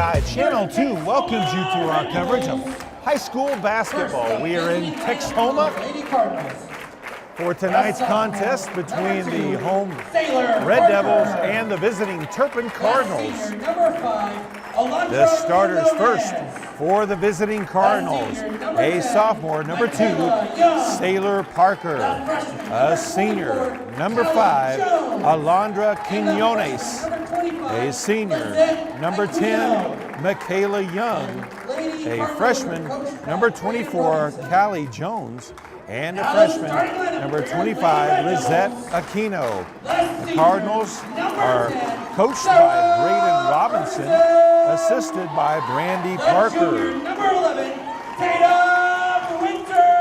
PTCI Channel 2 welcomes you to our coverage of high school basketball. We are in Texhoma for tonight's contest between the home Red Devils and the visiting Turpin Cardinals. The starters first for the visiting Cardinals, a sophomore, number 2, Sailor Parker. A senior, number 5, Alondra Quinones. A senior, number 10, Michaela Young. A freshman, number 24, Callie Jones. And a freshman, number 25, Lizette Aquino. The Cardinals are coached by Braden Robinson, assisted by Brandy Parker.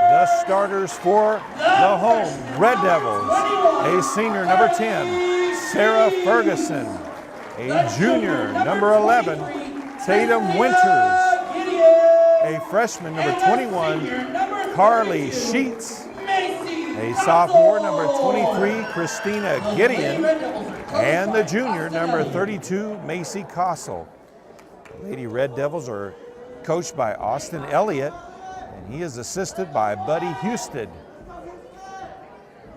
The starters for the home Red Devils, a senior, number 10, Sarah Ferguson. A junior, number 11, Tatum Winters. A freshman, number 21, Carly Sheets. A sophomore, number 23, Christina Gideon. And the junior, number 32, Macy Kossel. The Lady Red Devils are coached by Austin Elliott, and he is assisted by Buddy Houston.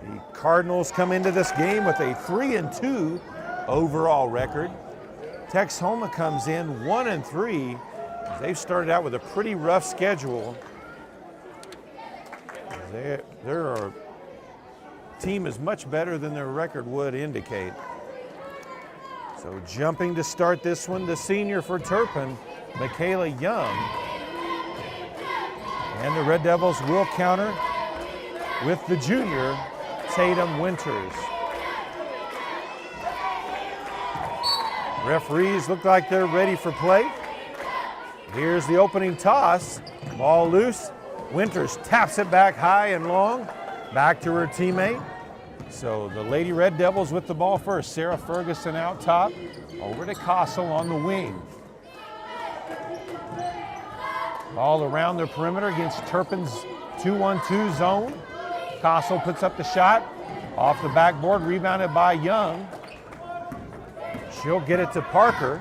The Cardinals come into this game with a 3-2 overall record. Texhoma comes in 1-3. They've started out with a pretty rough schedule. Their team is much better than their record would indicate. So jumping to start this one, the senior for Turpin, Michaela Young. And the Red Devils will counter with the junior, Tatum Winters. Referees look like they're ready for play. Here's the opening toss. Ball loose. Winters taps it back high and long. Back to her teammate. So the Lady Red Devils with the ball first. Sarah Ferguson out top. Over to Kossel on the wing. Ball around the perimeter against Turpin's 2-1-2 zone. Kossel puts up the shot. Off the backboard, rebounded by Young. She'll get it to Parker.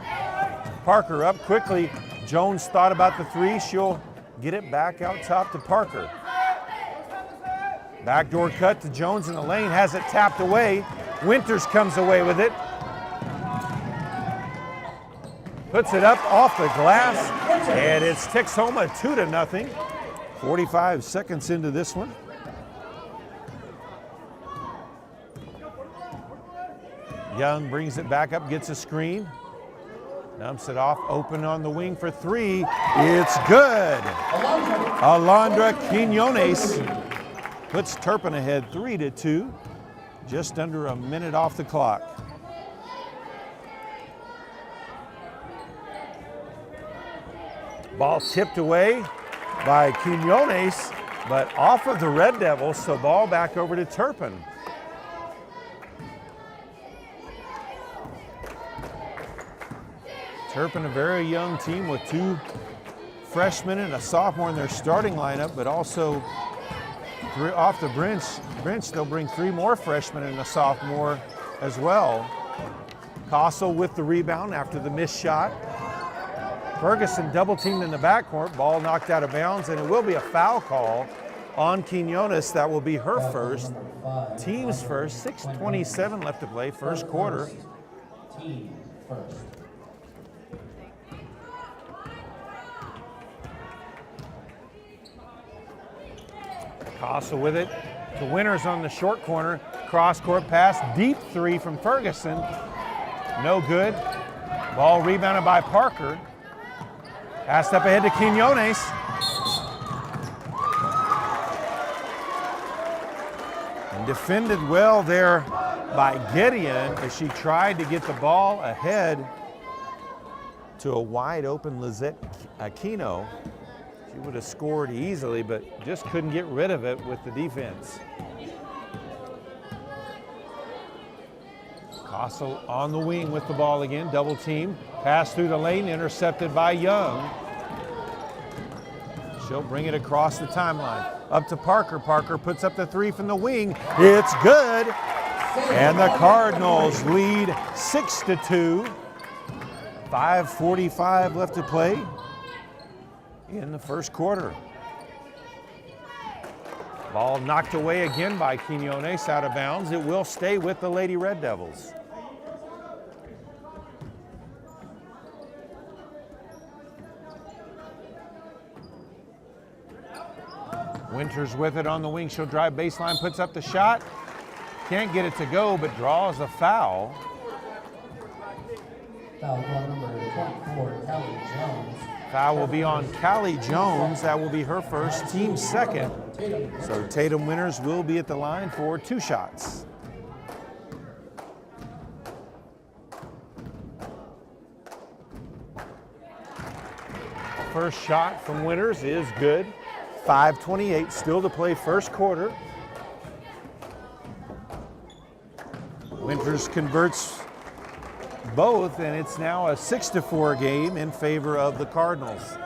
Parker up quickly. Jones thought about the three. She'll get it back out top to Parker. Backdoor cut to Jones in the lane, has it tapped away. Winters comes away with it. Puts it up off the glass, and it's Texhoma 2-0. 45 seconds into this one. Young brings it back up, gets a screen. Dumps it off, open on the wing for 3. It's good. Alondra Quinones puts Turpin ahead 3-2. Just under a minute off the clock. Ball tipped away by Quinones, but off of the Red Devils, so ball back over to Turpin. Turpin, a very young team with 2 freshmen and a sophomore in their starting lineup, but also off the bench they'll bring 3 more freshmen and a sophomore as well. Kossel with the rebound after the missed shot. Ferguson double teamed in the backcourt, ball knocked out of bounds, and it will be a foul call on Quinones. That will be her first, team's first. 6:27 left to play, first quarter. Team first. Kossel with it to Winters on the short corner. Cross-court pass, deep 3 from Ferguson. No good. Ball rebounded by Parker. Passed up ahead to Quinones. And defended well there by Gideon as she tried to get the ball ahead to a wide open Lizette Aquino. She would have scored easily, but just couldn't get rid of it with the defense. Kossel on the wing with the ball again, double team. Pass through the lane, intercepted by Young. She'll bring it across the timeline. Up to Parker. Parker puts up the 3 from the wing. It's good. And the Cardinals lead 6-2. 5:45 left to play in the first quarter. Ball knocked away again by Quinones, out of bounds. It will stay with the Lady Red Devils. Winters with it on the wing. She'll drive baseline, puts up the shot. Can't get it to go, but draws a foul. Foul ball number 24, Callie Jones. Foul will be on Callie Jones. That will be her first, team second. So Tatum Winters will be at the line for 2 shots. First shot from Winters is good. 5:28 still to play first quarter. Winters converts both, and it's now a 6-4 game in favor of the Cardinals.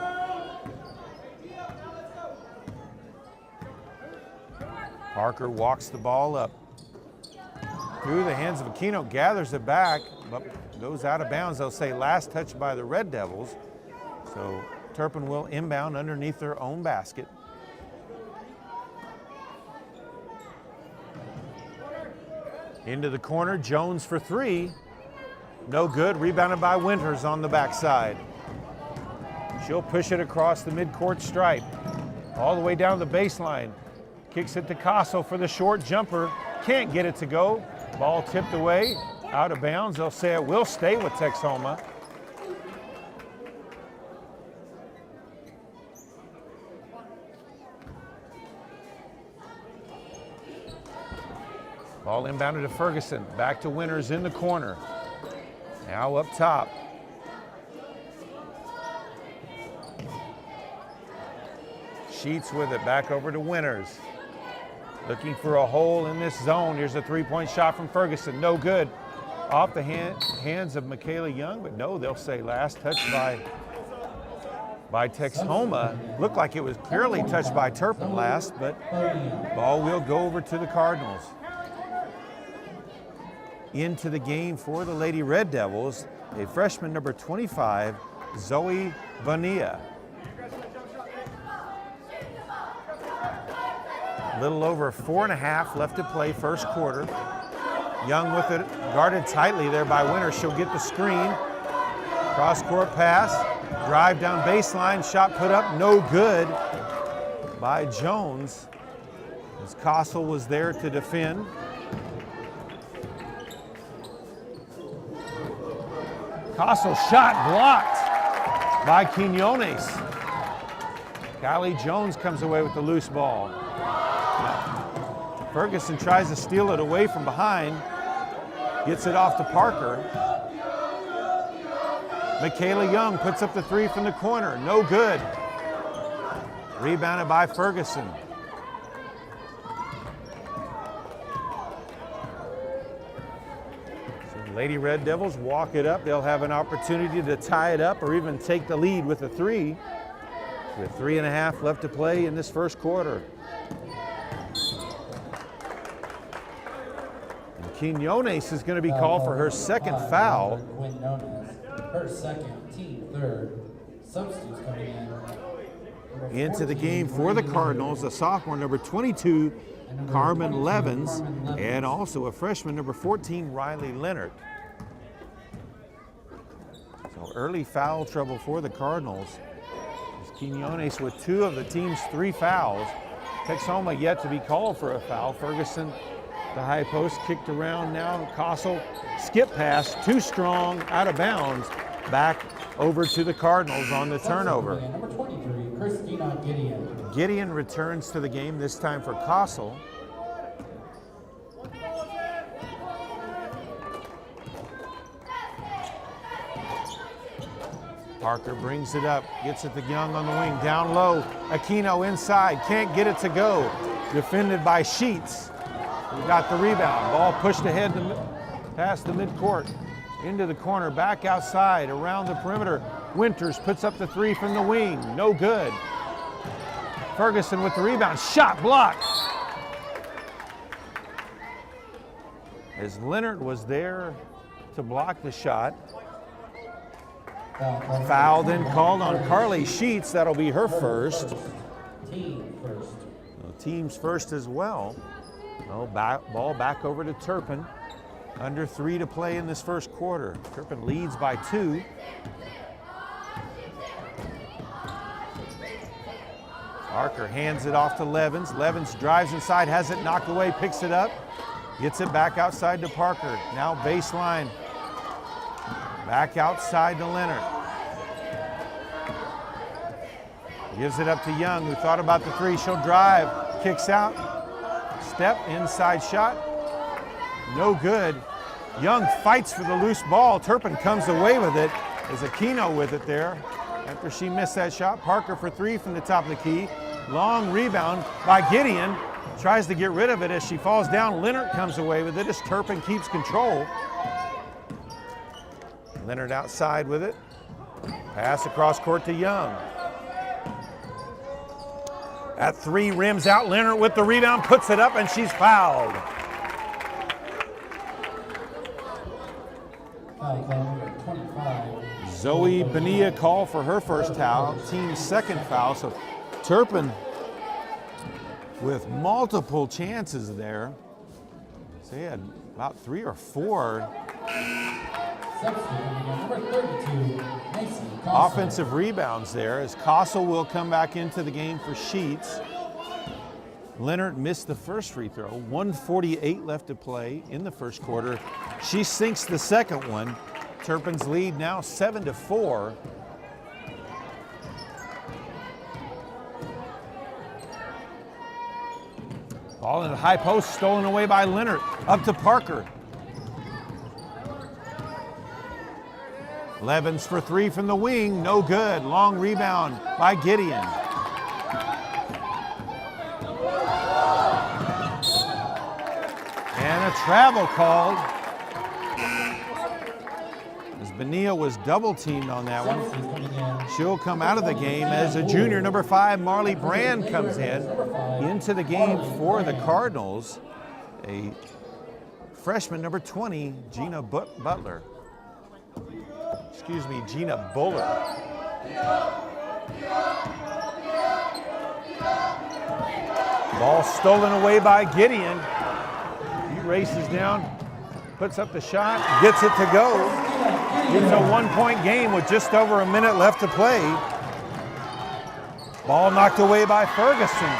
Parker walks the ball up through the hands of Aquino, gathers it back, but goes out of bounds. They'll say last touch by the Red Devils. So Turpin will inbound underneath their own basket. Into the corner, Jones for 3. No good, rebounded by Winters on the backside. She'll push it across the midcourt stripe, all the way down the baseline. Kicks it to Casso for the short jumper. Can't get it to go. Ball tipped away, out of bounds. They'll say it will stay with Texhoma. Ball inbounded to Ferguson. Back to Winters in the corner. Now up top. Sheets with it, back over to Winters. Looking for a hole in this zone. Here's a 3-point shot from Ferguson. No good. Off the hands of Michaela Young, but no, they'll say last touch by Texhoma. Looked like it was clearly touched by Turpin last, but ball will go over to the Cardinals. Into the game for the Lady Red Devils, a freshman number 25, Zoe Bonilla. A little over 4.5 left to play first quarter. Young with it, guarded tightly there by Winters. She'll get the screen. Cross-court pass, drive down baseline, shot put up, no good by Jones, as Castle was there to defend. Castle shot blocked by Quinones. Callie Jones comes away with the loose ball. Ferguson tries to steal it away from behind, gets it off to Parker. Michaela Young puts up the 3 from the corner, no good. Rebounded by Ferguson. Lady Red Devils walk it up. They'll have an opportunity to tie it up or even take the lead with a 3. With 3.5 left to play in this first quarter. And Quinones is going to be called for her second foul. Her second, team third. Substitutes coming in. Into the game for the Cardinals, a sophomore number 22, Carmen Levins, and also a freshman number 14, Riley Leonard. So early foul trouble for the Cardinals. Quinones with 2 of the team's 3 fouls. Texhoma yet to be called for a foul. Ferguson, the high post, kicked around now. Castle, skip pass, too strong, out of bounds. Back over to the Cardinals on the turnover. Number 23, Christina Gideon. Gideon returns to the game, this time for Castle. Parker brings it up, gets it to Young on the wing, down low. Aquino inside, can't get it to go. Defended by Sheets, who got the rebound. Ball pushed ahead past the midcourt, into the corner, back outside, around the perimeter. Winters puts up the 3 from the wing, no good. Ferguson with the rebound, shot blocked. As Leonard was there to block the shot. Foul then called on Carly Sheets. That'll be her first. Team first. Team's first as well. Ball back over to Turpin. Under 3 to play in this first quarter. Turpin leads by 2. Parker hands it off to Levins. Levins drives inside, has it knocked away, picks it up, gets it back outside to Parker. Now baseline. Back outside to Leonard. Gives it up to Young, who thought about the 3. She'll drive, kicks out, step, inside shot. No good. Young fights for the loose ball. Turpin comes away with it. There's Aquino with it there. After she missed that shot, Parker for 3 from the top of the key. Long rebound by Gideon. Tries to get rid of it as she falls down. Leonard comes away with it as Turpin keeps control. Leonard outside with it. Pass across court to Young. At 3, rims out. Leonard with the rebound, puts it up, and she's fouled. Foul call number 25. Zoe Bonilla called for her first foul, team's second foul. So Turpin with multiple chances there. So he had about 3 or 4 Number 32, Macy Costa. offensive rebounds there as Castle will come back into the game for Sheets. Leonard missed the first free throw. 1:48 left to play in the first quarter. She sinks the second one. Turpin's lead now 7-4. Ball in the high post, stolen away by Leonard. Up to Parker. Levins for 3 from the wing, no good. Long rebound by Gideon. And a travel called. As Bonilla was double teamed on that one. She'll come out of the game as a junior, number 5, Marley Brand comes into the game for the Cardinals. A freshman, number 20, Gina Butler. Excuse me, Gina Buller. Ball stolen away by Gideon. He races down, puts up the shot, gets it to go. It's a 1-point game with just over a minute left to play. Ball knocked away by Ferguson.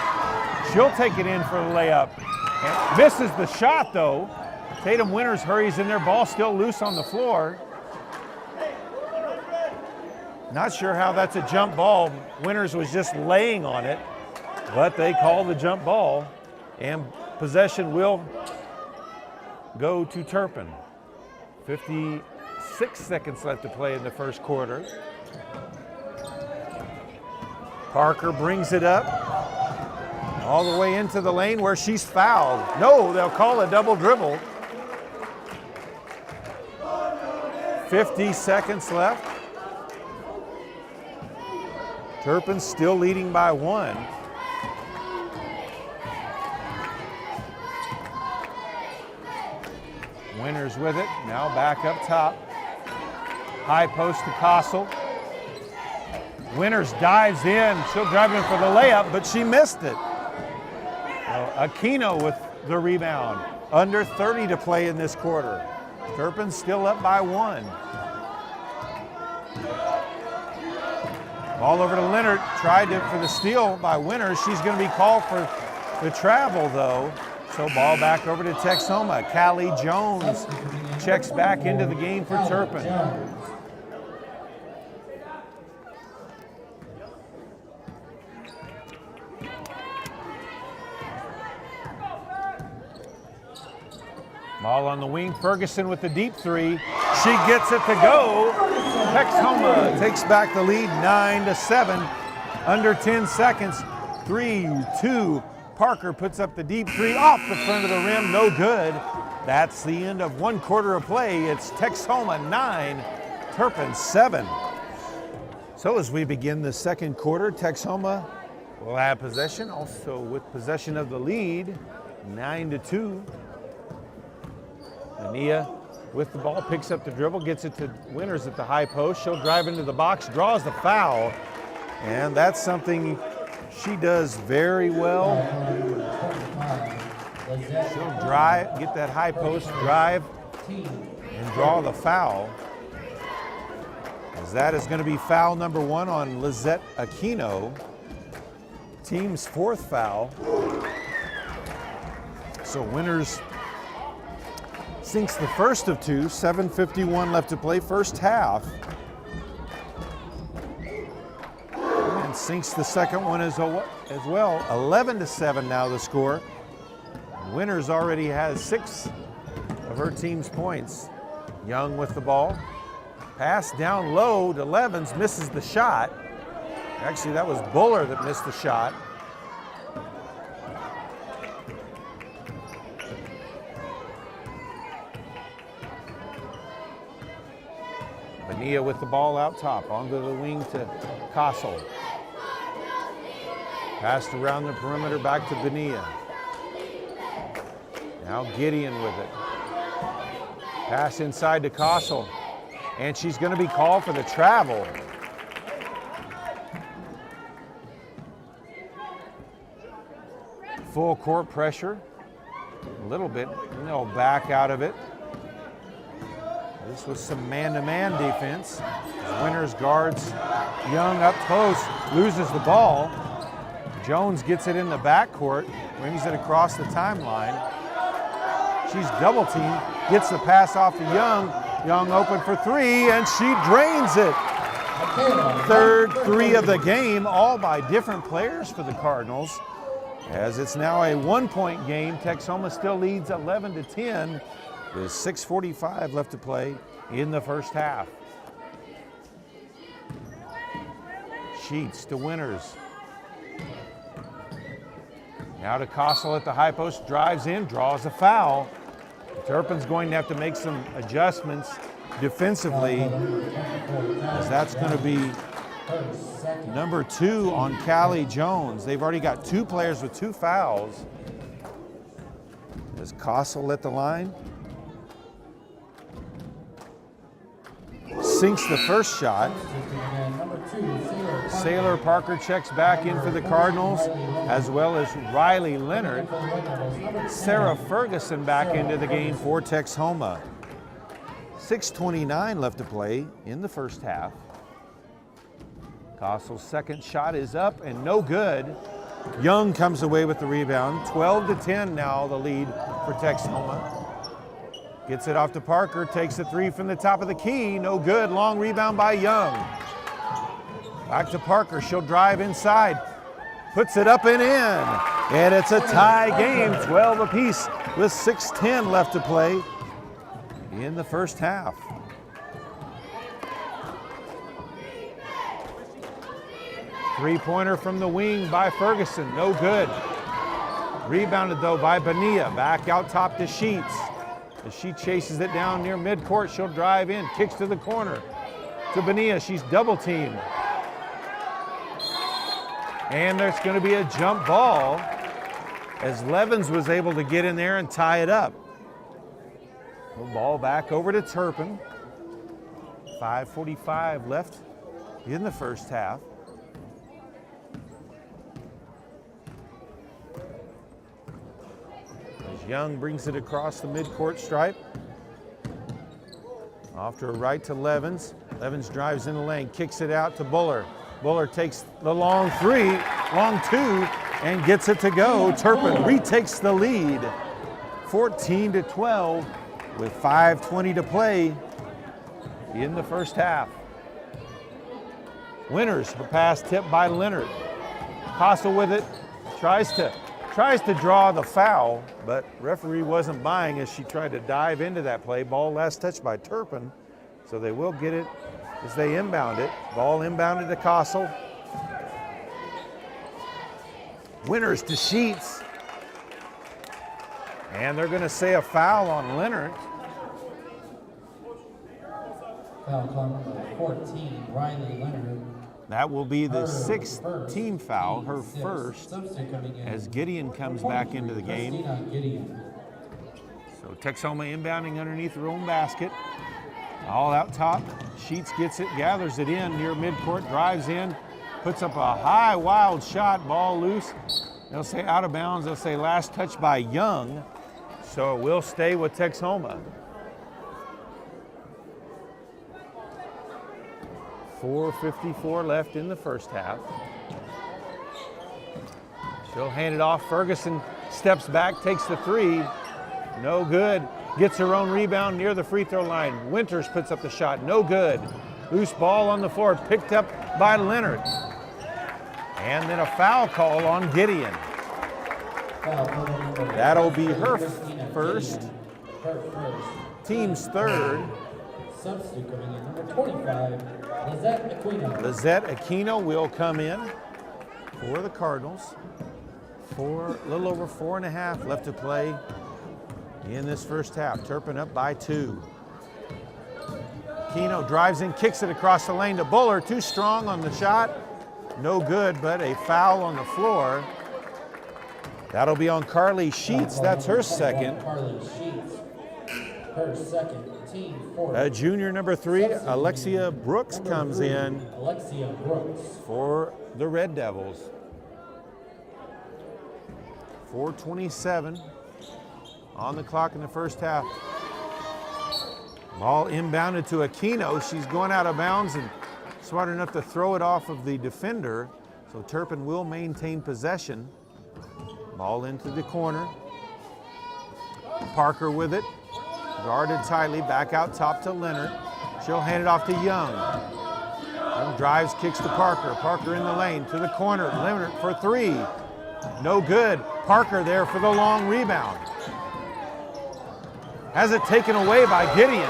She'll take it in for the layup. And misses the shot though. Tatum Winters hurries in there, ball still loose on the floor. Not sure how that's a jump ball. Winters was just laying on it, but they call the jump ball, and possession will go to Turpin. 56 seconds left to play in the first quarter. Parker brings it up all the way into the lane where she's fouled. No, they'll call a double dribble. 50 seconds left. Turpin still leading by 1. Winters with it, now back up top. High post to Castle. Winters dives in, she'll drive in for the layup, but she missed it. Aquino with the rebound. Under 30 to play in this quarter. Turpin still up by 1. Ball over to Leonard, tried for the steal by Winters. She's going to be called for the travel though. So ball back over to Texhoma. Callie Jones checks back into the game for Turpin. Ball on the wing, Ferguson with the deep 3. She gets it to go. Texhoma takes back the lead 9-7. Under 10 seconds, 3-2. Parker puts up the deep 3 off the front of the rim, no good. That's the end of 1 quarter of play. It's Texhoma 9, Turpin 7. So as we begin the second quarter, Texhoma will have possession, also with possession of the lead, 9-2. Bonilla with the ball, picks up the dribble, gets it to Winters at the high post. She'll drive into the box, draws the foul, and that's something she does very well. She'll drive, get that high post drive, and draw the foul. As that is going to be foul number 1 on Lizette Aquino, team's 4th foul. So Winters sinks the first of 2, 7:51 left to play, first half. And sinks the second one as well, 11-7 now the score. Winters already has 6 of her team's points. Young with the ball. Pass down low to Levens, misses the shot. Actually, that was Buller that missed the shot. Bonilla with the ball out top, onto the wing to Castle. Passed around the perimeter, back to Bonilla. Now Gideon with it. Pass inside to Castle. And she's going to be called for the travel. Full court pressure. A little bit, no back out of it. This was some man-to-man defense. Winters guards Young up close, loses the ball. Jones gets it in the backcourt, brings it across the timeline. She's double teamed, gets the pass off to Young. Young open for 3, and she drains it. Third 3 of the game, all by different players for the Cardinals. As it's now a 1-point game, Texhoma still leads 11-10. There's 6:45 left to play in the first half. Sheets to Winters. Now to Castle at the high post, drives in, draws a foul. Turpin's going to have to make some adjustments defensively, as that's going to be number 2 on Callie Jones. They've already got 2 players with 2 fouls. As Castle at the line. Sinks the first shot. Sailor Parker checks back in for the Cardinals, as well as Riley Leonard. Sarah Ferguson back into the game for Texhoma. 6:29 left to play in the first half. Castle's second shot is up and no good. Young comes away with the rebound. 12-10 now the lead for Texhoma. Gets it off to Parker, takes a 3 from the top of the key. No good, long rebound by Young. Back to Parker, she'll drive inside. Puts it up and in. And it's a tie game, 12 apiece with 6:10 left to play in the first half. Three-pointer from the wing by Ferguson, no good. Rebounded though by Bonilla, back out top to Sheets. As she chases it down near midcourt, she'll drive in, kicks to the corner. To Bonilla, she's double teamed. And there's going to be a jump ball as Levens was able to get in there and tie it up. The ball back over to Turpin. 5:45 left in the first half. As Young brings it across the midcourt stripe. Off to her right to Levens. Levens drives in the lane, kicks it out to Buller. Buller takes the long 3, long 2, and gets it to go. Turpin retakes the lead, 14-12, with 5:20 to play in the first half. Winters, her pass tipped by Leonard. Castle with it, tries to draw the foul, but referee wasn't buying as she tried to dive into that play. Ball last touched by Turpin, so they will get it as they inbound it. Ball inbounded to Castle. Winters to Sheets. And they're going to say a foul on Leonard. Foul call number 14, Riley Leonard. That will be the 6th team foul, her first, as Gideon comes back into the game. Gideon. So So Texhoma inbounding underneath their own basket. All out top. Sheets gets it, gathers it in near midcourt, drives in, puts up a high, wild shot, ball loose. They'll say out of bounds. They'll say last touch by Young. So it will stay with Texhoma. 4:54 left in the first half. She'll hand it off. Ferguson steps back, takes the three. No good. Gets her own rebound near the free throw line. Winters puts up the shot. No good. Loose ball on the floor, picked up by Leonard. And then a foul call on Gideon. That'll be her first. Team's third. Substitute coming in, number 25, Lizette Aquino. Lizette Aquino will come in for the Cardinals. A little over 4.5 left to play in this first half. Turpin up by 2. Aquino drives in, kicks it across the lane to Buller. Too strong on the shot. No good, but a foul on the floor. That'll be on Carly Sheets. That's her second. Carly Sheets, her second. Junior number 3, Alexia Brooks comes in for the Red Devils. 4:27 on the clock in the first half. Ball inbounded to Aquino. She's going out of bounds and smart enough to throw it off of the defender. So Turpin will maintain possession. Ball into the corner. Parker with it. Guarded tightly, back out top to Leonard. She'll hand it off to Young. Young drives, kicks to Parker. Parker in the lane, to the corner. Leonard for 3. No good. Parker there for the long rebound. Has it taken away by Gideon.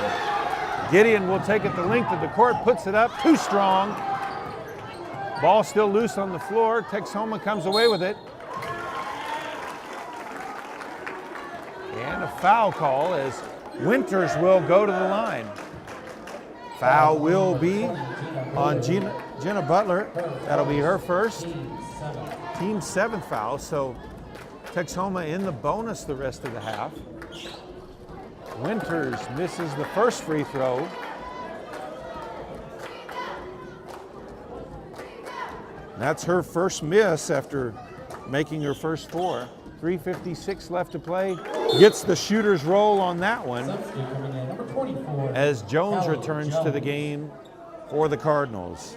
Gideon will take it the length of the court, puts it up, too strong. Ball still loose on the floor. Texhoma comes away with it. And a foul call as Winters will go to the line. Foul will be on Jenna Butler. That'll be her first. Team 7th foul, so Texhoma in the bonus the rest of the half. Winters misses the first free throw. That's her first miss after making her first 4. 3:56 left to play. Gets the shooter's roll on that one as Jones returns to the game for the Cardinals.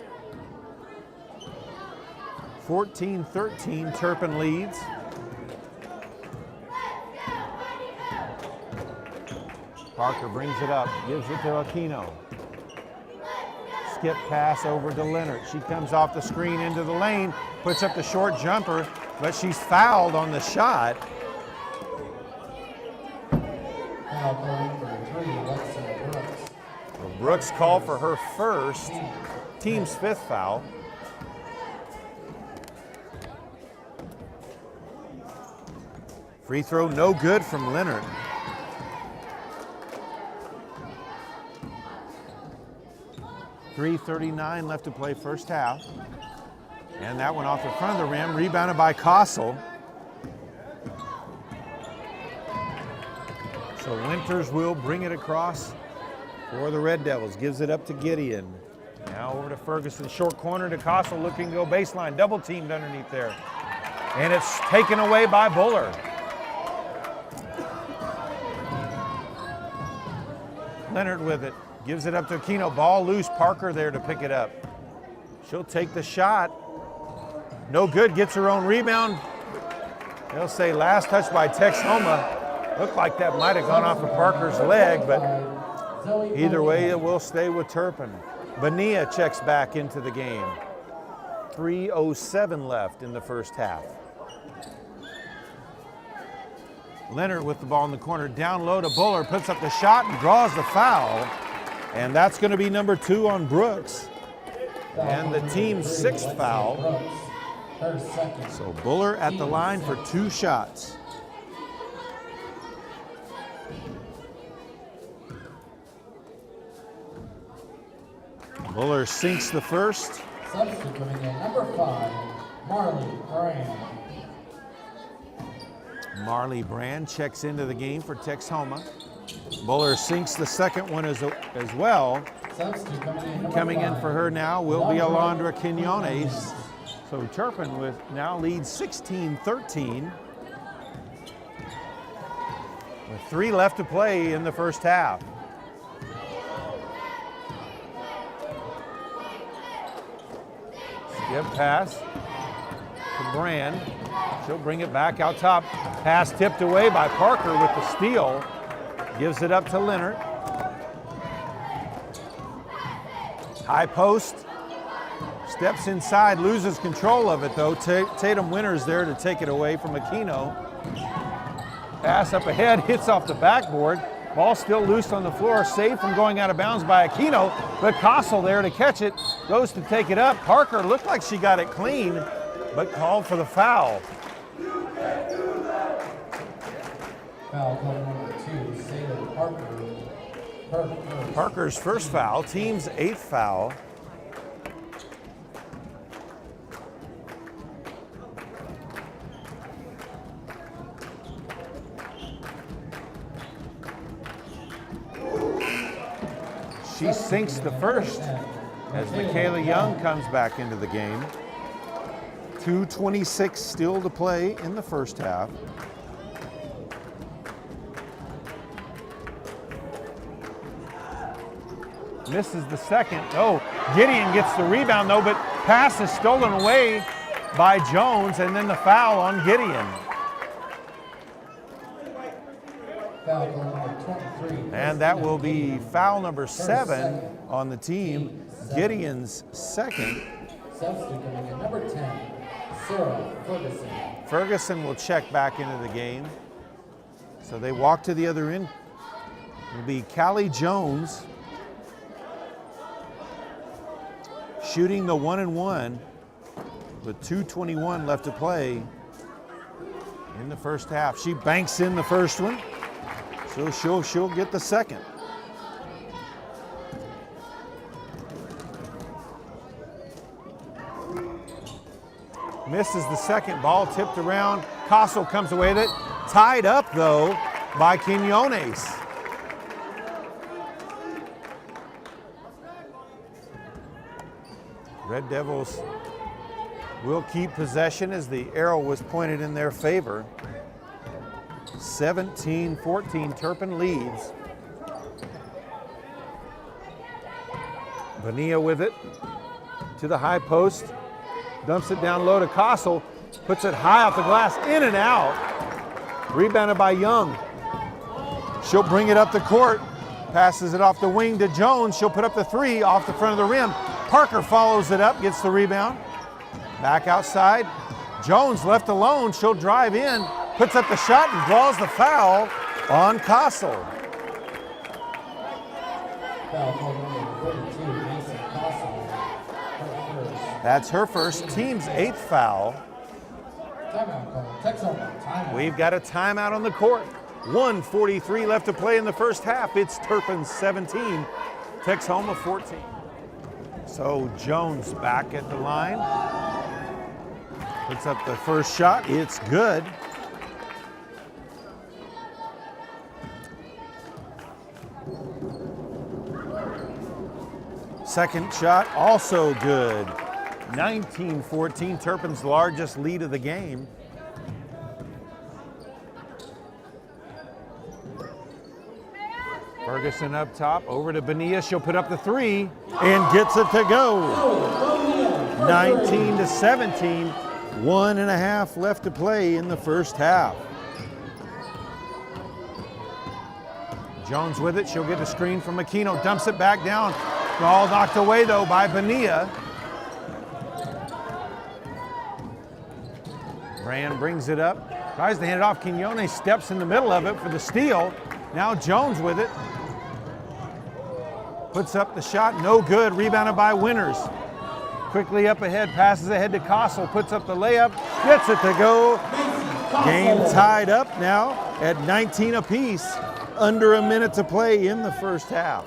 14-13, Turpin leads. Parker brings it up, gives it to Aquino. Skip pass over to Leonard. She comes off the screen into the lane, puts up the short jumper, but she's fouled on the shot. Well, Brooks called for her first, team's 5th foul. Free throw no good from Leonard. .339 left to play first half. And that one off the front of the rim, rebounded by Kossel. So Winters will bring it across for the Red Devils. Gives it up to Gideon. Now over to Ferguson, short corner to Kossel, looking to go baseline. Double teamed underneath there. And it's taken away by Buller. Leonard with it. Gives it up to Aquino. Ball loose. Parker there to pick it up. She'll take the shot. No good. Gets her own rebound. They'll say last touch by Texhoma. Looked like that might have gone off of Parker's leg, but either way, it will stay with Turpin. Bonilla checks back into the game. 3:07 left in the first half. Leonard with the ball in the corner. Down low to Buller. Puts up the shot and draws the foul. And that's going to be number 2 on Brooks. And the team's 6th foul. So Buller at the line for 2 shots. Buller sinks the first. Substitute coming in, number 5, Marley Graham. Marley Brand checks into the game for Texhoma. Buller sinks the second one as well. Substitute Coming in for her now will be Alondra Quinones. So Turpin now leads 16-13. With 3 left to play in the first half. Skip pass to Brand. She'll bring it back out top. Pass tipped away by Parker with the steal. Gives it up to Leonard. High post. Steps inside, loses control of it though. Tatum Winters there to take it away from Aquino. Pass up ahead, hits off the backboard. Ball still loose on the floor, saved from going out of bounds by Aquino, but Castle there to catch it, goes to take it up. Parker looked like she got it clean, but called for the foul. Foul call number 2, Sailor Parker. Parker's first foul, team's 8th foul. She sinks the first as Michaela Young comes back into the game. 2:26 still to play in the first half. Misses the second. Oh, Gideon gets the rebound though, but pass is stolen away by Jones, and then the foul on Gideon. Foul call number 23. And that will be foul number 7 on the team. Gideon's second. Substitute coming in number 10, Sarah Ferguson. Ferguson will check back into the game. So they walk to the other end. It'll be Callie Jones shooting the 1-and-1 with 2:21 left to play in the first half. She banks in the first one, so she'll get the second. Misses the second, ball tipped around. Castle comes away with it. Tied up though by Quinones. Red Devils will keep possession as the arrow was pointed in their favor. 17-14, Turpin leads. Bonilla with it to the high post. Dumps it down low to Castle. Puts it high off the glass, in and out. Rebounded by Young. She'll bring it up the court. Passes it off the wing to Jones. She'll put up the 3 off the front of the rim. Parker follows it up, gets the rebound. Back outside. Jones left alone. She'll drive in, puts up the shot and draws the foul on Castle. Foul call number 42, Mason Castle. That's her first, team's 8th foul. Timeout call. Texhoma, timeout. We've got a timeout on the court. 1:43 left to play in the first half. It's Turpin 17, Texhoma 14. So Jones back at the line. Puts up the first shot. It's good. Second shot also good. 19-14, Turpin's largest lead of the game. Ferguson up top, over to Bonilla. She'll put up the 3 and gets it to go. 19-17, 1.5 left to play in the first half. Jones with it, she'll get a screen from Aquino, dumps it back down. All knocked away though by Bonilla. Brand brings it up, tries to hand it off. Quinones steps in the middle of it for the steal. Now Jones with it. Puts up the shot, no good, rebounded by Winters. Quickly up ahead, passes ahead to Castle, puts up the layup, gets it to go. Game tied up now at 19 apiece, under a minute to play in the first half.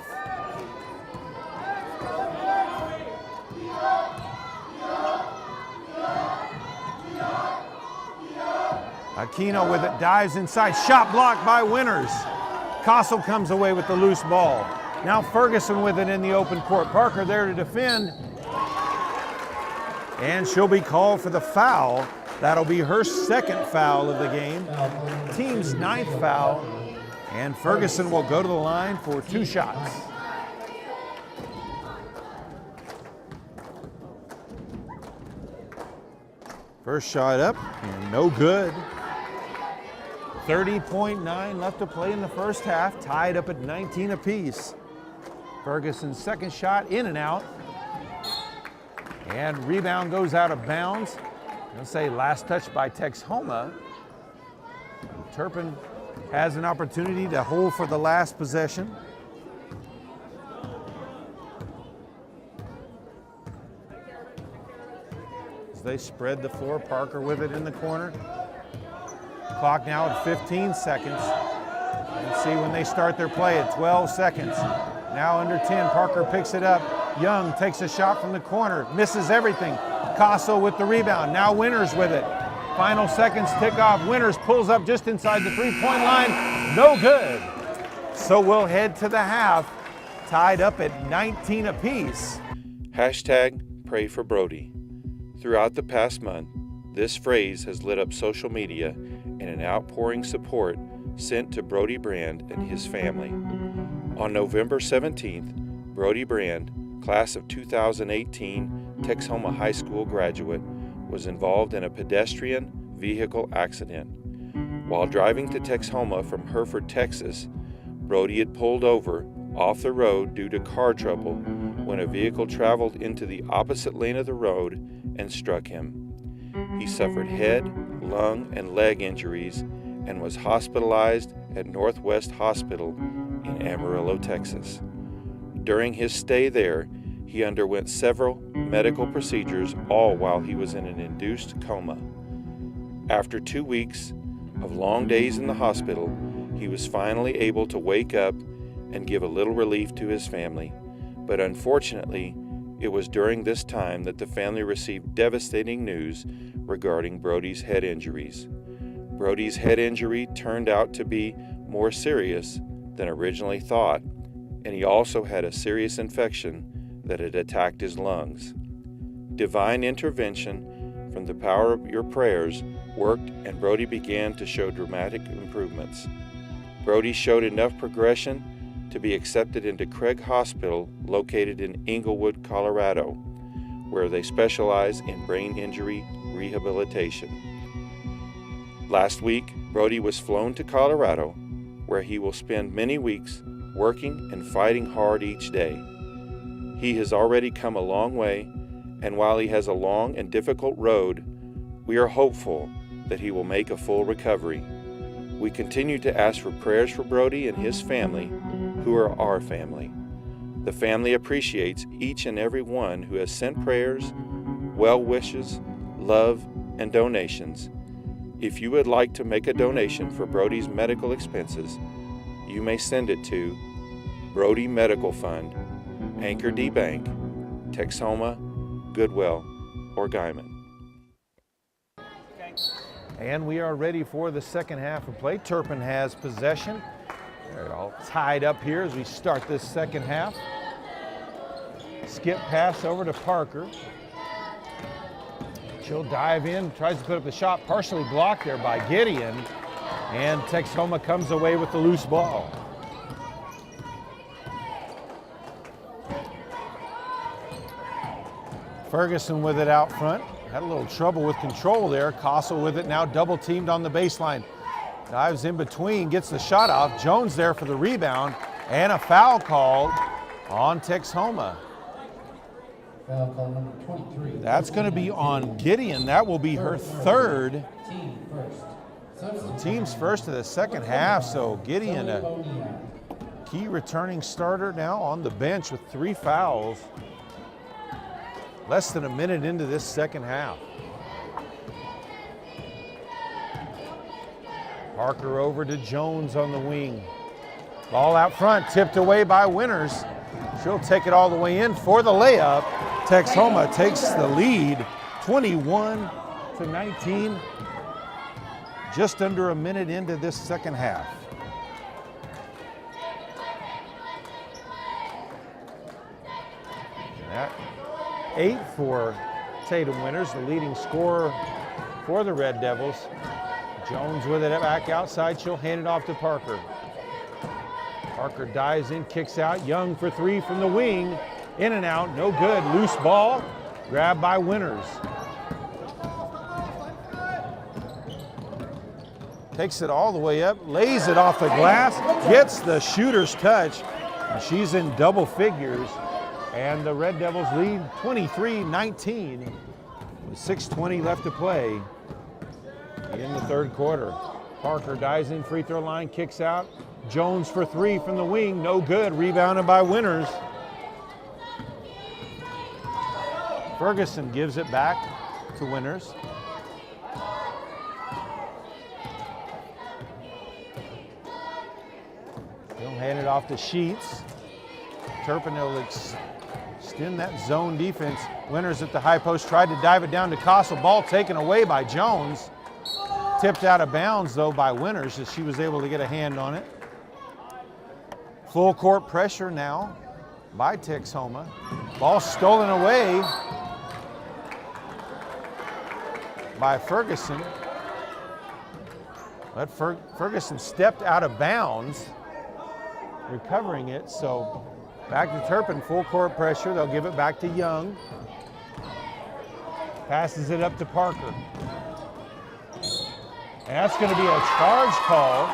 Aquino with it, dives inside, shot blocked by Winters. Castle comes away with the loose ball. Now Ferguson with it in the open court. Parker there to defend. And she'll be called for the foul. That'll be her second foul of the game. Team's 9th foul. And Ferguson will go to the line for 2 shots. First shot up and no good. 30.9 left to play in the first half, tied up at 19 apiece. Ferguson's second shot in and out. And rebound goes out of bounds. I'll say last touch by Texhoma. Turpin has an opportunity to hold for the last possession. As they spread the floor, Parker with it in the corner. Clock now at 15 seconds. Let's see when they start their play at 12 seconds. Now under 10, Parker picks it up. Young takes a shot from the corner, misses everything. Castle with the rebound, now Winters with it. Final seconds tick off. Winters pulls up just inside the 3-point line, no good. So we'll head to the half, tied up at 19 apiece. Hashtag pray for Brody. Throughout the past month, this phrase has lit up social media in an outpouring support sent to Brody Brand and his family. On November 17th, Brody Brand, class of 2018 Texhoma High School graduate, was involved in a pedestrian vehicle accident. While driving to Texhoma from Hereford, Texas, Brody had pulled over off the road due to car trouble when a vehicle traveled into the opposite lane of the road and struck him. He suffered head, lung, and leg injuries and was hospitalized at Northwest Hospital in Amarillo, Texas. During his stay there, he underwent several medical procedures, all while he was in an induced coma. After 2 weeks of long days in the hospital, he was finally able to wake up and give a little relief to his family. But unfortunately, it was during this time that the family received devastating news regarding Brody's head injuries. Brody's head injury turned out to be more serious than originally thought, and he also had a serious infection that had attacked his lungs. Divine intervention from the power of your prayers worked, and Brody began to show dramatic improvements. Brody showed enough progression to be accepted into Craig Hospital, located in Englewood, Colorado, where they specialize in brain injury rehabilitation. Last week, Brody was flown to Colorado, where he will spend many weeks working and fighting hard each day. He has already come a long way, and while he has a long and difficult road, we are hopeful that he will make a full recovery. We continue to ask for prayers for Brody and his family, who are our family. The family appreciates each and every one who has sent prayers, well wishes, love, and donations. If you would like to make a donation for Brody's medical expenses, you may send it to Brody Medical Fund, Anchor D Bank, Texhoma, Goodwell, or Guyman. And we are ready for the second half of play. Turpin has possession. They're all tied up here as we start this second half. Skip pass over to Parker. She'll dive in, tries to put up a shot, partially blocked there by Gideon. And Texhoma comes away with the loose ball. Ferguson with it out front. Had a little trouble with control there. Castle with it, now double teamed on the baseline. Dives in between, gets the shot off. Jones there for the rebound, and a foul called on Texhoma. Foul call number 23. That's going to be on Gideon. That will be her third. Team first. Team's first of the second half, so Gideon, a key returning starter, now on the bench with 3 fouls. Less than a minute into this second half. Parker over to Jones on the wing. Ball out front, tipped away by Winters. She'll take it all the way in for the layup. Texhoma takes the lead, 21-19. just under a minute into this second half. That 8 for Tatum Winters, the leading scorer for the Red Devils. Jones with it back outside. She'll hand it off to Parker. Parker dives in, kicks out. Young for 3 from the wing. In and out, no good. Loose ball, grabbed by Winters. Takes it all the way up, lays it off the glass, gets the shooter's touch. And she's in double figures. And the Red Devils lead 23-19 with 6:20 left to play in the third quarter. Parker dives in, free throw line, kicks out. Jones for 3 from the wing, no good. Rebounded by Winters. Ferguson gives it back to Winters. He'll hand it off to Sheets. Turpin will extend that zone defense. Winters at the high post, tried to dive it down to Castle. Ball taken away by Jones. Tipped out of bounds though by Winters as she was able to get a hand on it. Full court pressure now by Texhoma. Ball stolen away by Ferguson. But Ferguson stepped out of bounds, recovering it. So back to Turpin, full court pressure. They'll give it back to Young. Passes it up to Parker. And that's going to be a charge call.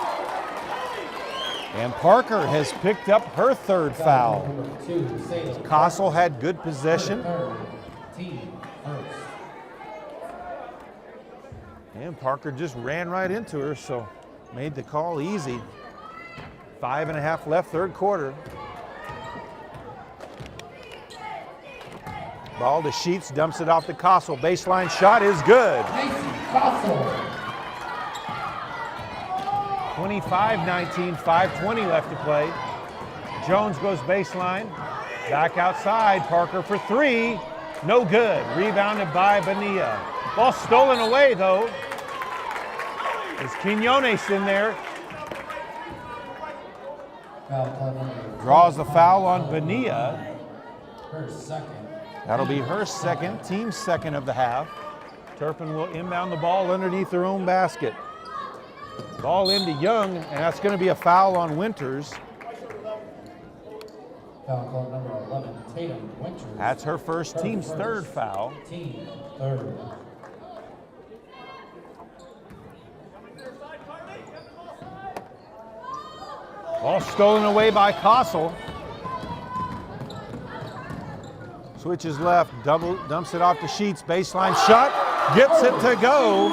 And Parker has picked up her third foul. Castle had good possession. And Parker just ran right into her, so made the call easy. 5.5 left, third quarter. Ball to Sheets, dumps it off to Castle. Baseline shot is good. 25-19, 5:20 left to play. Jones goes baseline, back outside. Parker for 3, no good. Rebounded by Bonilla. Ball stolen away though. Is Quinones in there? Draws the foul on Bonilla. That'll be her second, team second of the half. Turpin will inbound the ball underneath their own basket. Ball into Young, and that's going to be a foul on Winters. Foul call number 11, Tatum Winters. That's her first, team's third foul. Team third. Ball stolen away by Castle. Switches left, dumps it off to Sheets. Baseline shot, gets it to go.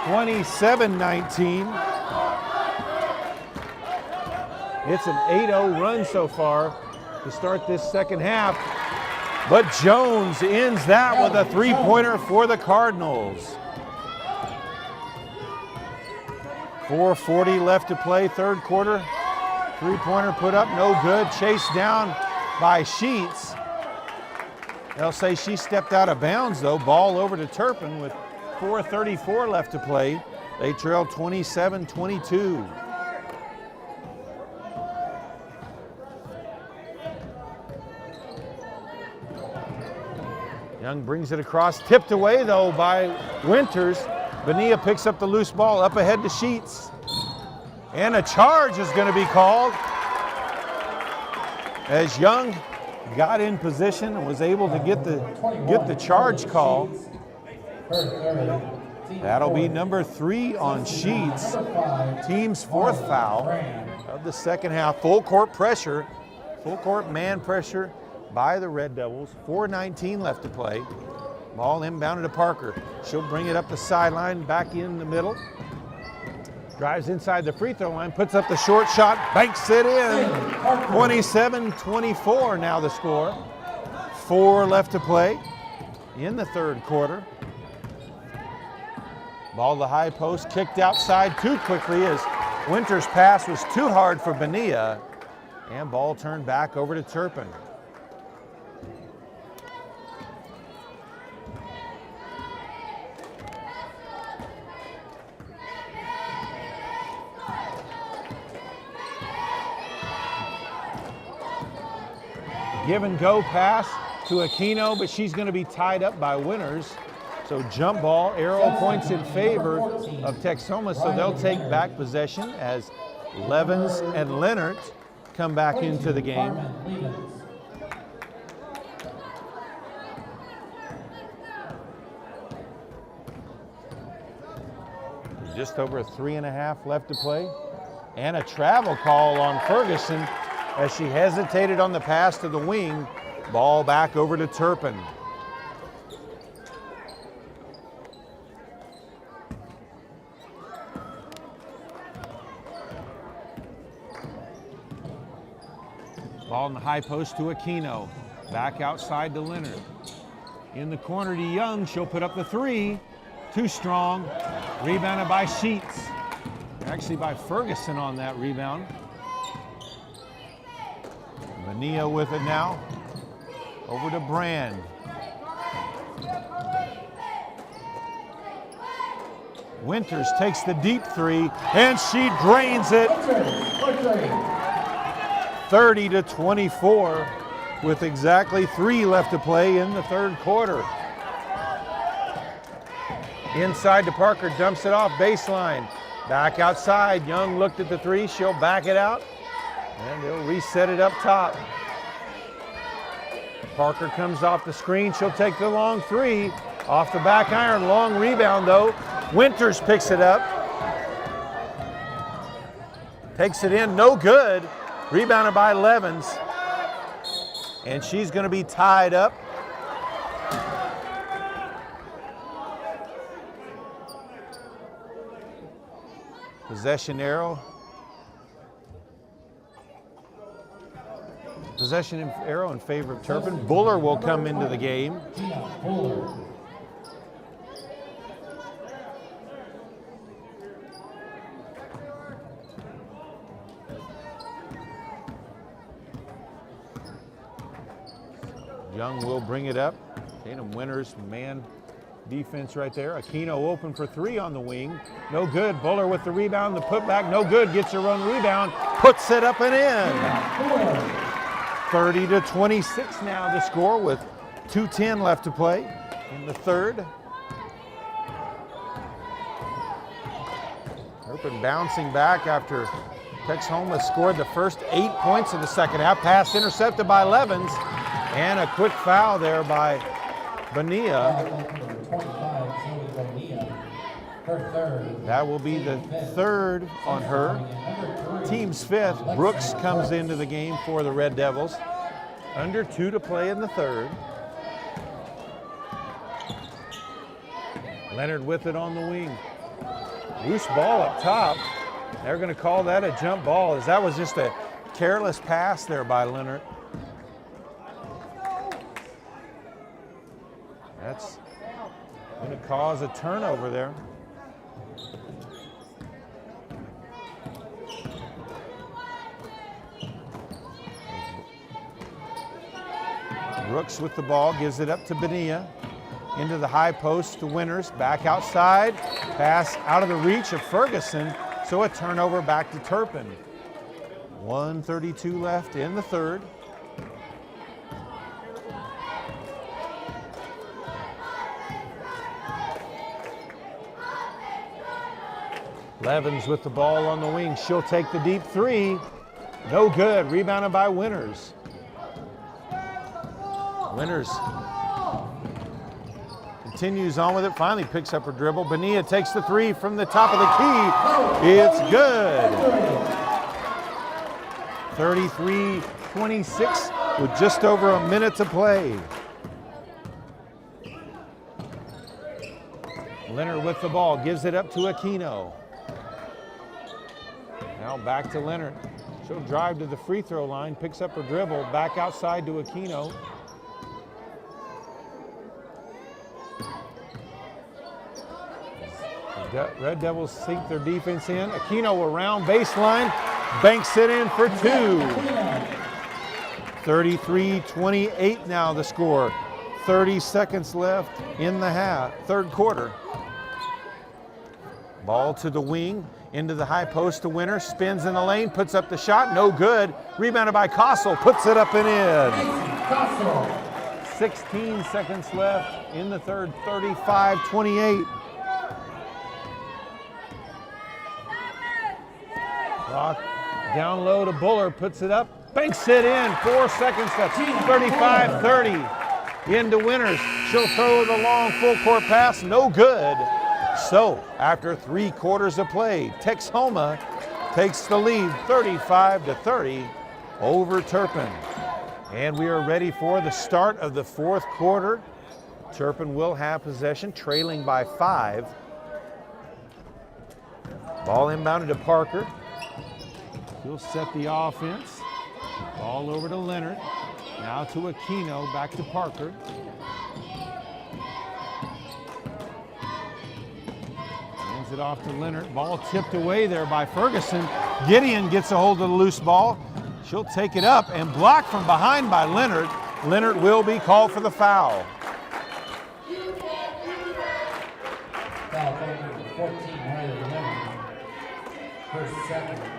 27-19. It's an 8-0 run so far to start this second half. But Jones ends that with a 3-pointer for the Cardinals. 4:40 left to play, third quarter. 3-pointer put up, no good. Chased down by Sheets. They'll say she stepped out of bounds though. Ball over to Turpin with 4:34 left to play. They trail 27-22. Young brings it across, tipped away though by Winters. Bonilla picks up the loose ball, up ahead to Sheets. And a charge is going to be called as Young got in position and was able to get the charge call. That'll be number 3 on Sheets. Team's 4th foul of the second half. Full court pressure, full court man pressure by the Red Devils. 4:19 left to play. Ball inbounded to Parker. She'll bring it up the sideline, back in the middle. Drives inside the free throw line, puts up the short shot, banks it in. 27-24 now the score. 4 left to play in the third quarter. Ball to the high post, kicked outside too quickly as Winters' pass was too hard for Bonilla. And ball turned back over to Turpin. Give and go pass to Aquino, but she's going to be tied up by Winters. So jump ball, arrow points in favor of Texhoma, so they'll take back possession as Levens and Leonard come back into the game. Just over 3.5 left to play. And a travel call on Ferguson as she hesitated on the pass to the wing. Ball back over to Turpin. Ball in the high post to Aquino. Back outside to Leonard. In the corner to Young. She'll put up the three. Too strong. Rebounded by Sheets. Actually by Ferguson on that rebound. Bonilla with it now. Over to Brand. Winters takes the deep three, and she drains it. 30-24 with exactly 3 left to play in the third quarter. Inside to Parker, dumps it off baseline. Back outside, Young looked at the three, she'll back it out, and they'll reset it up top. Parker comes off the screen, she'll take the long three. Off the back iron, long rebound though. Winters picks it up. Takes it in, no good. Rebounded by Levens. And she's going to be tied up. Possession arrow. Possession arrow in favor of Turpin. Buller will come into the game. Young will bring it up. Tatum Winters, man defense right there. Aquino open for three on the wing. No good. Buller with the rebound. The putback, no good. Gets her run rebound. Puts it up and in. 30-26 now the score with 2:10 left to play in the third. Turpin bouncing back after Texhoma scored the first 8 points of the second half. Pass intercepted by Levens. And a quick foul there by Bonilla. That will be the third on her. Team's fifth. Brooks comes into the game for the Red Devils. Under 2 to play in the third. Leonard with it on the wing. Loose ball up top. They're going to call that a jump ball, as that was just a careless pass there by Leonard. That's going to cause a turnover there. Brooks with the ball, gives it up to Bonilla. Into the high post to Winters, back outside. Pass out of the reach of Ferguson, so a turnover back to Turpin. 1:32 left in the third. Levens with the ball on the wing. She'll take the deep three. No good. Rebounded by Winters. Winters continues on with it. Finally picks up her dribble. Bonilla takes the three from the top of the key. It's good. 33-26 with just over a minute to play. Leonard with the ball. Gives it up to Aquino. Now back to Leonard. She'll drive to the free throw line, picks up her dribble, back outside to Aquino. The Red Devils sink their defense in. Aquino around baseline, banks it in for 2. 33-28 now the score. 30 seconds left in the third quarter. Ball to the wing. Into the high post to Winter, spins in the lane, puts up the shot, no good. Rebounded by Kossel, puts it up and in. Castle. 16 seconds left in the third, 35-28. Clock down low to Buller, puts it up, banks it in, 4 seconds left, 35-30. Into Winters, she'll throw the long full court pass, no good. So, after 3 quarters of play, Texhoma takes the lead 35-30 over Turpin. And we are ready for the start of the 4th quarter. Turpin will have possession, trailing by 5. Ball inbounded to Parker. He'll set the offense. Ball over to Leonard. Now to Aquino, back to Parker. Hands it off to Leonard. Ball tipped away there by Ferguson. Gideon gets a hold of the loose ball. She'll take it up and blocked from behind by Leonard. Leonard will be called for the foul. Foul, 14,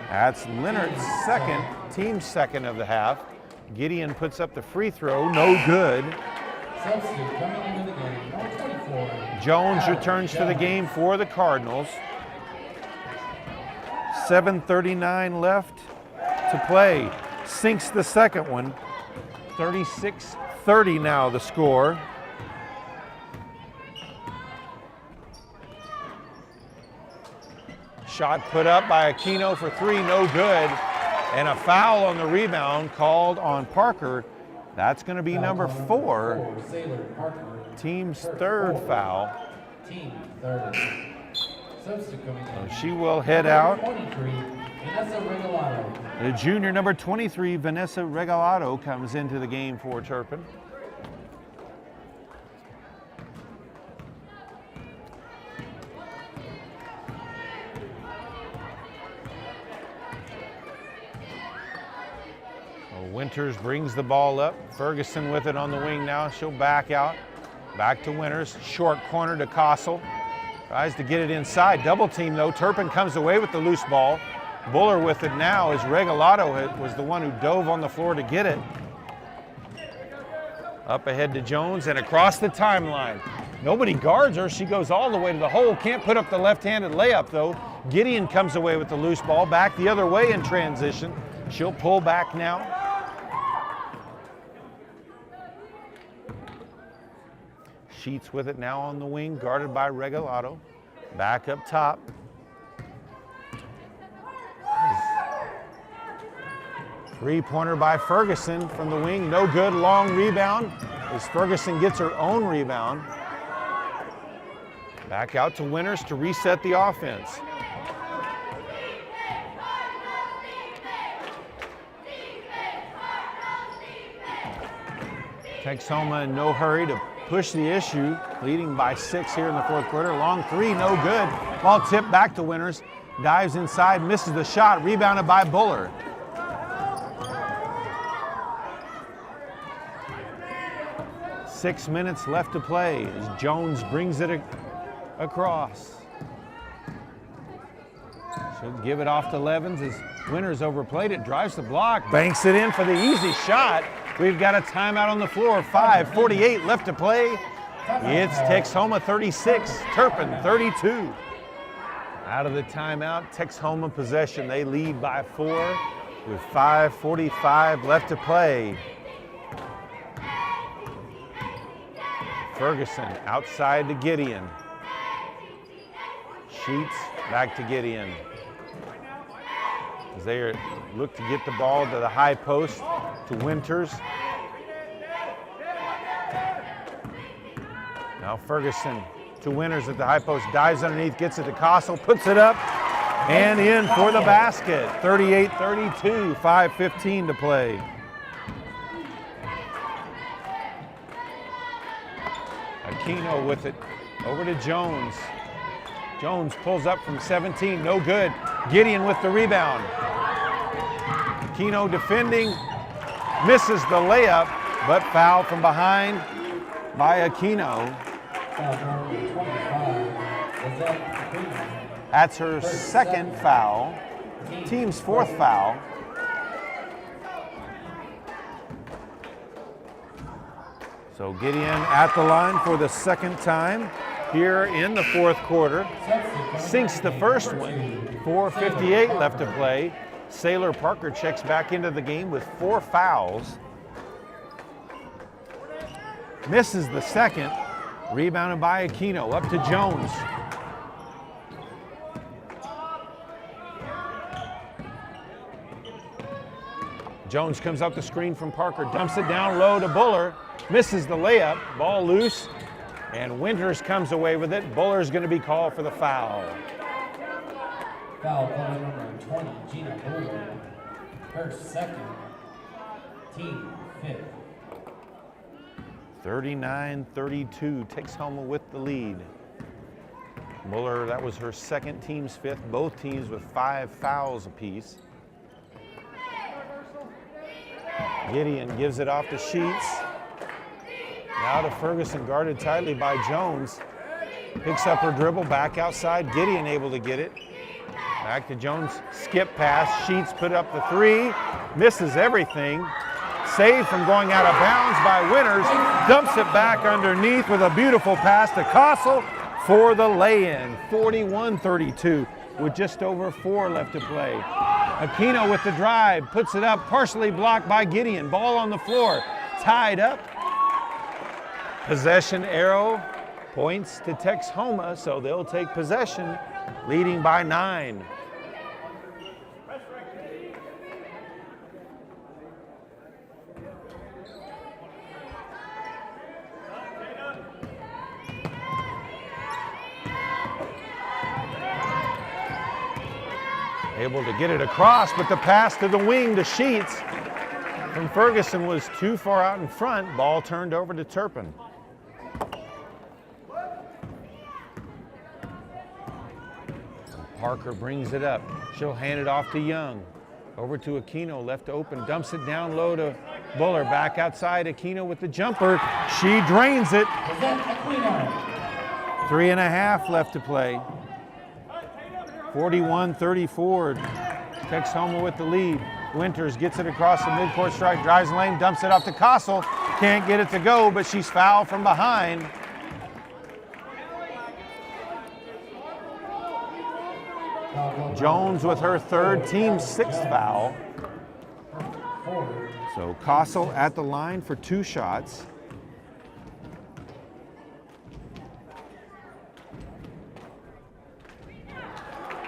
That's Leonard's second, team second of the half. Gideon puts up the free throw, no good. Substitute coming into the game, number 24. Jones returns to the game for the Cardinals. 7:39 left to play. Sinks the second one. 36-30 now the score. Shot put up by Aquino for 3, no good. And a foul on the rebound called on Parker. That's going to be number 4. Team's third foul. Team third. Substitute coming in. So she will head out. 23, Vanessa Regalado. The junior number 23, Vanessa Regalado, comes into the game for Turpin. Winters brings the ball up. Ferguson with it on the wing now. She'll back out. Back to Winters. Short corner to Castle. Tries to get it inside. Double team though. Turpin comes away with the loose ball. Buller with it now as Regalado was the one who dove on the floor to get it. Up ahead to Jones and across the timeline. Nobody guards her. She goes all the way to the hole. Can't put up the left-handed layup though. Gideon comes away with the loose ball. Back the other way in transition. She'll pull back now. Sheets with it now on the wing, guarded by Regalado. Back up top. Three-pointer by Ferguson from the wing, no good, long rebound as Ferguson gets her own rebound. Back out to Winters to reset the offense. Texhoma in no hurry to push the issue, leading by 6 here in the 4th quarter. Long 3, no good. Ball tipped back to Winters. Dives inside, misses the shot, rebounded by Buller. Six minutes left to play as Jones brings it across. She'll give it off to Levens as Winters overplayed it, drives the block, banks it in for the easy shot. We've got a timeout on the floor, 5:48 left to play. It's Texhoma 36, Turpin 32. Out of the timeout, Texhoma possession. They lead by 4 with 5:45 left to play. Ferguson outside to Gideon. Sheets back to Gideon. As they look to get the ball to the high post to Winters. Now Ferguson to Winters at the high post, dives underneath, gets it to Castle, puts it up and in for the basket. 38-32, 5:15 to play. Aquino with it, over to Jones. Jones pulls up from 17, no good. Gideon with the rebound. Aquino defending, misses the layup, but foul from behind by Aquino. That's her second foul, team's 4th foul. So Gideon at the line for the second time here in the fourth quarter. Sinks the first one, 4:58 left to play. Sailor Parker checks back into the game with 4 fouls. Misses the second, rebounded by Aquino, up to Jones. Jones comes up the screen from Parker, dumps it down low to Buller, misses the layup, ball loose, and Winters comes away with it. Buller's going to be called for the foul. Foul play number 20, Gina Buller. Her second, team fifth. 39-32, Texhoma with the lead. Buller, that was her second, team's fifth, both teams with 5 fouls apiece. Gideon gives it off to Sheets. Now to Ferguson, guarded tightly by Jones. Picks up her dribble, back outside. Gideon able to get it. Back to Jones, skip pass. Sheets put up the 3, misses everything. Saved from going out of bounds by Winters. Dumps it back underneath with a beautiful pass to Kossel for the lay-in. 41-32 with just over 4 left to play. Aquino with the drive, puts it up, partially blocked by Gideon. Ball on the floor, tied up. Possession arrow points to Texhoma, so they'll take possession, leading by 9. Able to get it across, but the pass to the wing to Sheets from Ferguson was too far out in front. Ball turned over to Turpin. Parker brings it up. She'll hand it off to Young. Over to Aquino, left open, dumps it down low to Buller. Back outside, Aquino with the jumper. She drains it. 3.5 left to play. 41-34, Texhoma with the lead. Winters gets it across the midcourt stripe, drives the lane, dumps it off to Kossel. Can't get it to go, but she's fouled from behind. Jones with her third, team 6th foul. So Kossel at the line for 2 shots.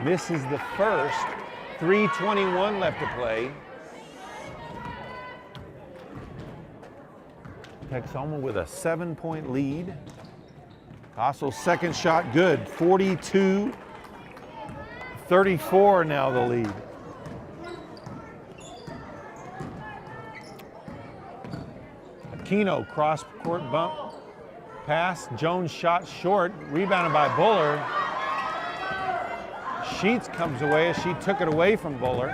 Misses the first, 3:21 left to play. Texhoma with a 7-point lead. Kossel's second shot good, 42-34 now the lead. Aquino cross-court bump pass, Jones shot short, rebounded by Buller. Sheets comes away as she took it away from Buller.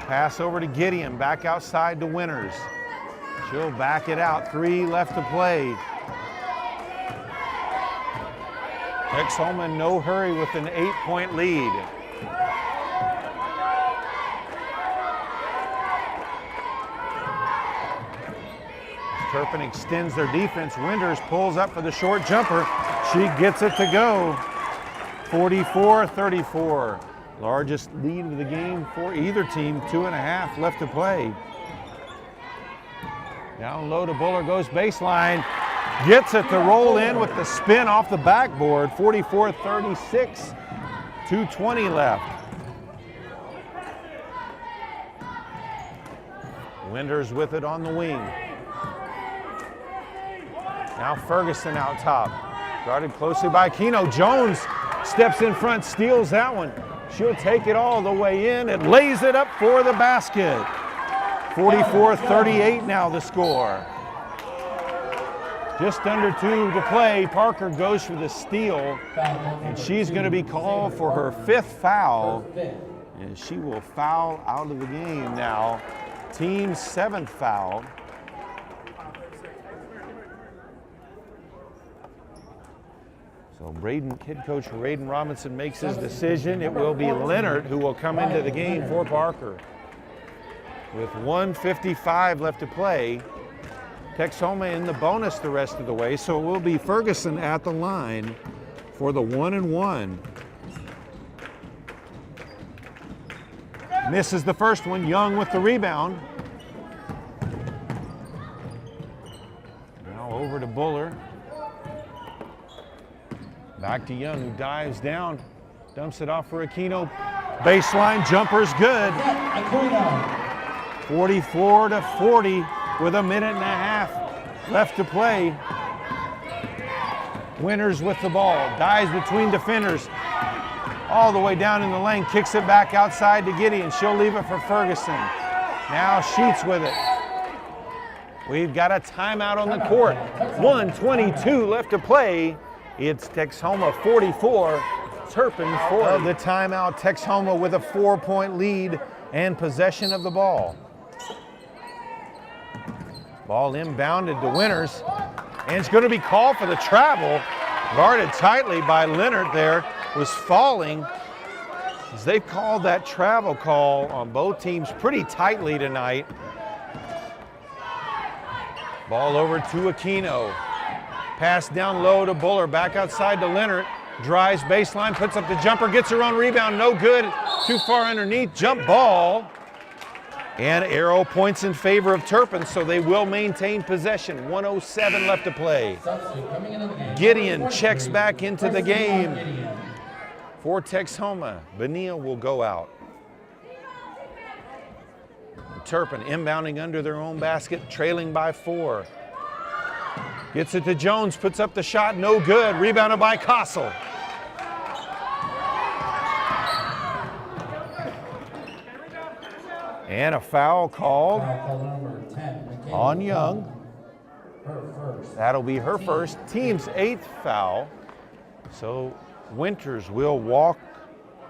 Pass over to Gideon, back outside to Winters. She'll back it out, 3 left to play. Texhoma in no hurry with an 8-point lead. Turpin extends their defense. Winters pulls up for the short jumper. She gets it to go. 44-34. Largest lead of the game for either team. 2.5 left to play. Down low to Buller, goes baseline. Gets it to roll in with the spin off the backboard. 44-36. 2:20 left. Winters with it on the wing. Now Ferguson out top. Guarded closely by Aquino. Jones steps in front, steals that one. She'll take it all the way in and lays it up for the basket. 44-38 now the score. Just under 2 to play. Parker goes for the steal, and she's going to be called for her 5th foul, and she will foul out of the game now. Team 7th foul. So head coach Braden Robinson makes his decision. It will be Leonard who will come into the game for Parker. with 1:55 left to play. Texhoma in the bonus the rest of the way, so it will be Ferguson at the line for the 1-1. Misses the first one. Young with the rebound. Now over to Buller. Back to Young, who dives down, dumps it off for Aquino. Baseline jumper's good. 44-40 with a minute and a half left to play. Winters with the ball, dives between defenders, all the way down in the lane, kicks it back outside to Gideon. She'll leave it for Ferguson. Now Sheets with it. We've got a timeout on the court. 1:22 left to play. It's Texhoma 44, Turpin 40. Of the timeout, Texhoma with a 4-point lead and possession of the ball. Ball inbounded to Winters, and it's going to be called for the travel. Guarded tightly by Leonard there, was falling. As they've called that travel call on both teams pretty tightly tonight. Ball over to Aquino. Pass down low to Buller, back outside to Leonard. Drives baseline, puts up the jumper, gets her own rebound, no good. Too far underneath, jump ball. And arrow points in favor of Turpin, so they will maintain possession. 1:07 left to play. Gideon checks back into the game for Texhoma. Bonilla will go out. Turpin inbounding under their own basket, trailing by 4. Gets it to Jones, puts up the shot, no good. Rebounded by Kossel. And a foul called on Young. That'll be her first, team's 8th foul. So Winters will walk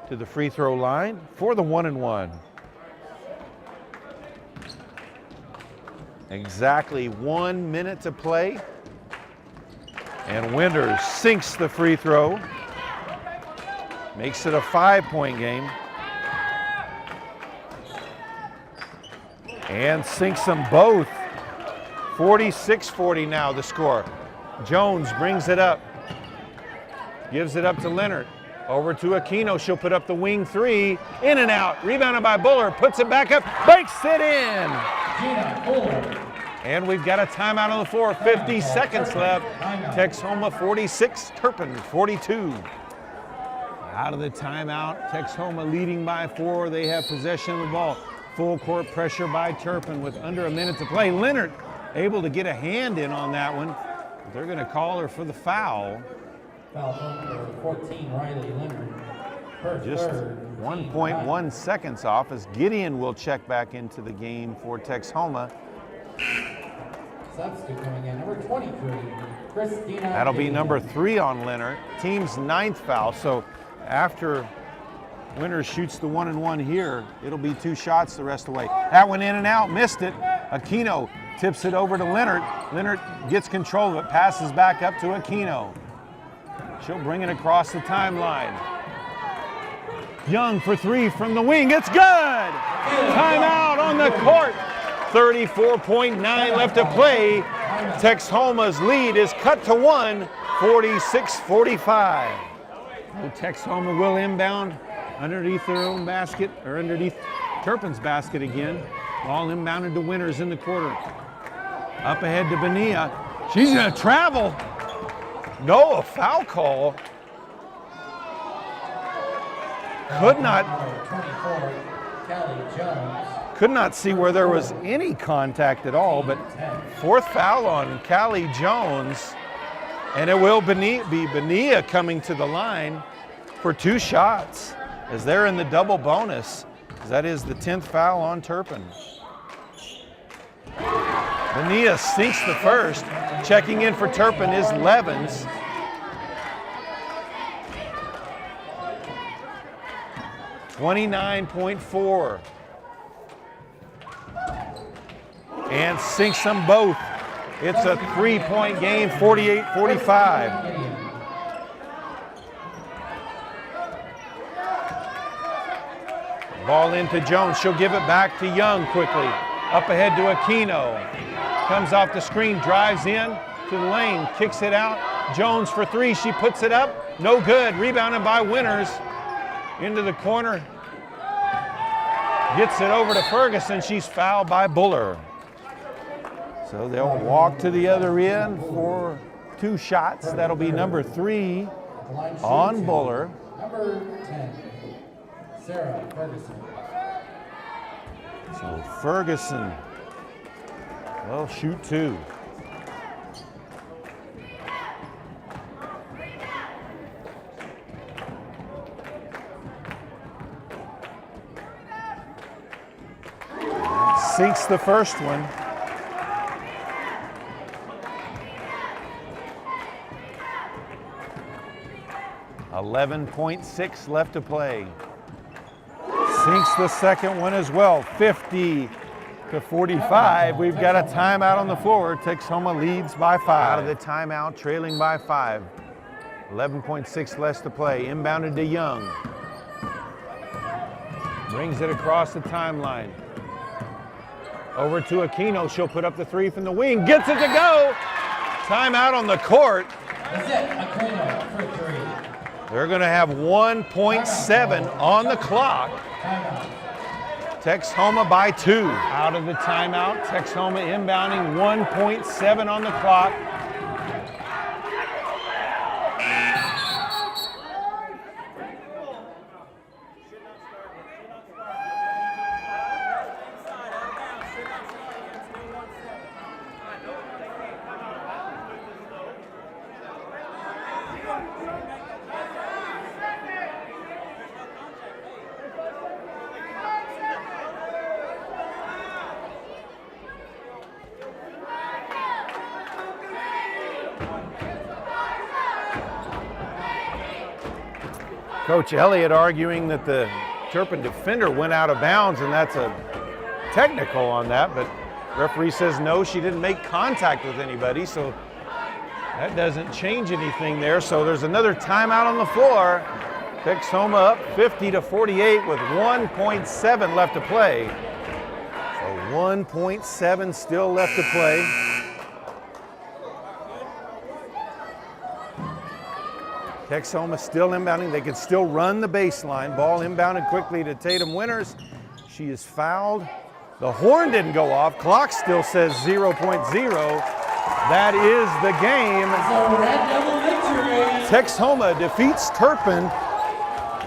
to the free throw line for the 1-1. Exactly 1 minute to play. And Winters sinks the free throw. Makes it a 5-point game. And sinks them both. 46-40 now the score. Jones brings it up. Gives it up to Leonard. Over to Aquino. She'll put up the wing 3. In and out. Rebounded by Buller. Puts it back up. Banks it in. And we've got a timeout on the floor. 50 seconds left. Texhoma 46, Turpin 42. Out of the timeout. Texhoma leading by 4. They have possession of the ball. Full court pressure by Turpin with under a minute to play. Leonard able to get a hand in on that one. They're going to call her for the foul. Foul number 14, Riley Leonard. Just 1.1 seconds off as Gideon will check back into the game for Texhoma. Substitute coming in, number 23, Christina. That'll be number 3 on Leonard. Team's 9th foul. So after Winters shoots the 1-1 here, it'll be 2 shots the rest of the way. That one in and out, missed it. Aquino tips it over to Leonard. Leonard gets control of it, passes back up to Aquino. She'll bring it across the timeline. Young for 3 from the wing, it's good! Timeout on the court. 34.9 left to play. Texhoma's lead is cut to 1, 46-45. Texhoma will inbound underneath their own basket, or underneath Turpin's basket again. Ball inbounded to Winters in the quarter. Up ahead to Bonilla. She's gonna travel. No, a foul call. Could not see where there was any contact at all, but 4th foul on Callie Jones. And it will be Bonilla coming to the line for 2 shots as they're in the double bonus. That is the 10th foul on Turpin. Bonilla sinks the first. Checking in for Turpin is Levens. .4 and sinks them both. It's a 3-point game, 48-45. Ball into Jones. She'll give it back to Young quickly. Up ahead to Aquino. Comes off the screen, drives in to the lane, kicks it out. Jones for three. She puts it up. No good. Rebounded by Winters. Into the corner. Gets it over to Ferguson. She's fouled by Buller. So they'll walk to the other end for 2 shots. That'll be number 3 on Buller. Number 10, Sarah Ferguson. So Ferguson will shoot 2. Sinks the first one. .6 left to play. Sinks the second one as well. 50-45. We've got a timeout on the floor. Texhoma leads by 5. Out of the timeout, trailing by 5. 11.6 left to play. Inbounded to Young. Brings it across the timeline. Over to Aquino. She'll put up the 3 from the wing. Gets it to go. Timeout on the court. That's it, Aquino for 3. They're going to have 1.7 on the clock. Texhoma by 2. Out of the timeout, Texhoma inbounding, 1.7 on the clock. Coach Elliott arguing that the Turpin defender went out of bounds, and that's a technical on that, but referee says no, she didn't make contact with anybody, so that doesn't change anything there. So there's another timeout on the floor. Texhoma up 50-48 with 1.7 left to play. So 1.7 still left to play. Texhoma still inbounding. They can still run the baseline. Ball inbounded quickly to Tatum Winters. She is fouled. The horn didn't go off. Clock still says 0.0. That is the game. Texhoma defeats Turpin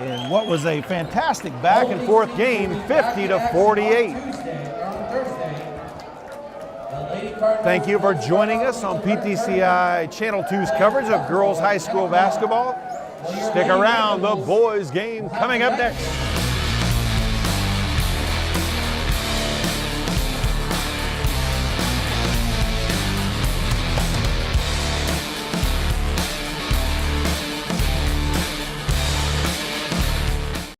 in what was a fantastic back and forth game, 50-48. Thank you for joining us on PTCI Channel 2's coverage of girls high school basketball. Stick around, the boys game coming up next.